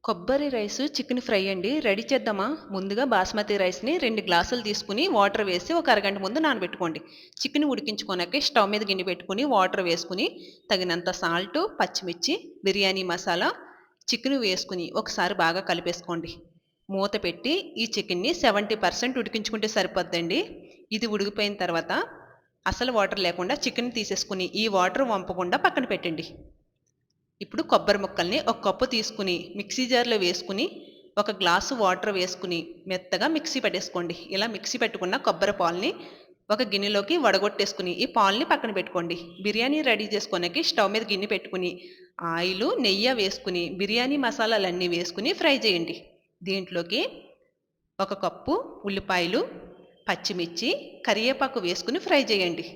కొబ్బరి rice chicken fry అండి ready చేద్దామా? ముందుగా బాస్మతి రైస్ని 2 గ్లాసులు తీసుకుని వాటర్ వేసి ఒక అరగంట ముందు నానబెట్టుకోండి. చికెన్ ఉడికించుకోనాక స్టవ్ మీద గిన్నె పెట్టుకుని వాటర్ వేసుకుని తగినంత సాల్ట్, పచ్చిమిర్చి, బిర్యానీ మసాలా, చికెన్ వేసుకుని ఒకసారి బాగా కలిపేసుకోండి. మూత పెట్టి ఈ చికెన్ని 70% ఉడికించుకుంటే సరిపోద్దండి. ఇది ఉడికిపోయిన తర్వాత అసలు వాటర్ లేకుండా చికెన్ తీసేసుకుని ఈ వాటర్ వంపకుండా పక్కన పెట్టండి. ఇప్పుడు కొబ్బరి ముక్కల్ని ఒక కప్పు తీసుకుని మిక్సీ జార్లో వేసుకుని ఒక గ్లాసు వాటర్ వేసుకుని మెత్తగా మిక్సీ పట్టేసుకోండి. ఇలా మిక్సీ పెట్టుకున్న కొబ్బరి పాలని ఒక గిన్నెలోకి వడగొట్టేసుకుని ఈ పాలని పక్కన పెట్టుకోండి. బిర్యానీ రెడీ చేసుకోడానికి స్టవ్ మీద గిన్నె పెట్టుకుని ఆయిల్, నెయ్యి వేసుకుని బిర్యానీ మసాలాలన్నీ వేసుకుని ఫ్రై చేయండి. దీంట్లోకి ఒక కప్పు ఉల్లిపాయలు, పచ్చిమిర్చి, కరివేపాకు వేసుకుని ఫ్రై చేయండి.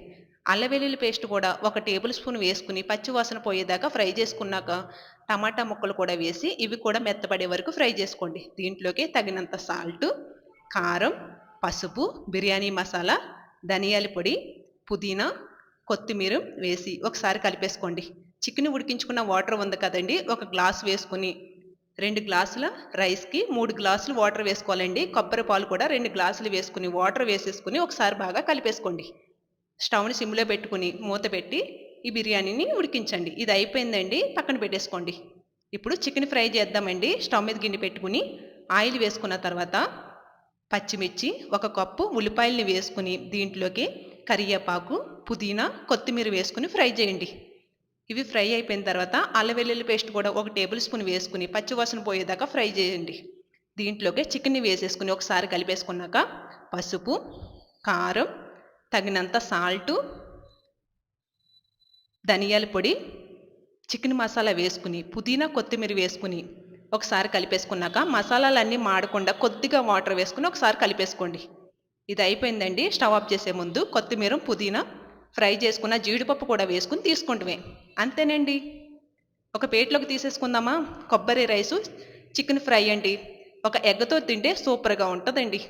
అల్లం వెల్లుల్లి పేస్ట్ కూడా ఒక టేబుల్ స్పూన్ వేసుకుని పచ్చివాసన పోయేదాకా ఫ్రై చేసుకున్నాక టమాటా ముక్కలు కూడా వేసి ఇవి కూడా మెత్తపడే వరకు ఫ్రై చేసుకోండి. దీంట్లోకి తగినంత సాల్ట్, కారం, పసుపు, బిర్యానీ మసాలా, ధనియాల పొడి, పుదీనా, కొత్తిమీర వేసి ఒకసారి కలిపేసుకోండి. చికెన్ ఉడికించుకున్న వాటర్ ఉంది కదండి, ఒక గ్లాస్ వేసుకుని 2 గ్లాసుల రైస్కి 3 గ్లాసులు వాటర్ వేసుకోవాలండి. కొబ్బరి పాలు కూడా 2 గ్లాసులు వేసుకుని వాటర్ వేసేసుకుని ఒకసారి బాగా కలిపేసుకోండి. స్టవ్ని సిమ్లో పెట్టుకుని మూత పెట్టి ఈ బిర్యానీని ఉడికించండి. ఇది అయిపోయిందండి, పక్కన పెట్టేసుకోండి. ఇప్పుడు చికెన్ ఫ్రై చేద్దామండి. స్టవ్ మీద గిన్నె పెట్టుకుని ఆయిల్ వేసుకున్న తర్వాత పచ్చిమిర్చి, ఒక కప్పు ఉల్లిపాయలని వేసుకుని దీంట్లోకి కరివేపాకు, పుదీనా, కొత్తిమీర వేసుకుని ఫ్రై చేయండి. ఇవి ఫ్రై అయిపోయిన తర్వాత అల్లం వెల్లుల్లి పేస్ట్ కూడా ఒక టేబుల్ స్పూన్ వేసుకుని పచ్చివాసన పోయేదాకా ఫ్రై చేయండి. దీంట్లోకి చికెన్ని వేసేసుకుని ఒకసారి కలిపేసుకున్నాక పసుపు, కారం, తగినంత సాల్టు, ధనియాల పొడి, చికెన్ మసాలా వేసుకుని పుదీనా, కొత్తిమీర వేసుకుని ఒకసారి కలిపేసుకున్నాక మసాలాలన్నీ మాడకుండా కొద్దిగా వాటర్ వేసుకుని ఒకసారి కలిపేసుకోండి. ఇది అయిపోయిందండి. స్టవ్ ఆఫ్ చేసే ముందు కొత్తిమీర, పుదీనా, ఫ్రై చేసుకున్న జీడిపప్పు కూడా వేసుకుని తీసుకుంటమే. అంతేనండి. ఒక ప్లేట్లోకి తీసేసుకుందామా? కొబ్బరి రైసు చికెన్ ఫ్రై అండి. ఒక ఎగ్తో తింటే సూపర్గా ఉంటుందండి.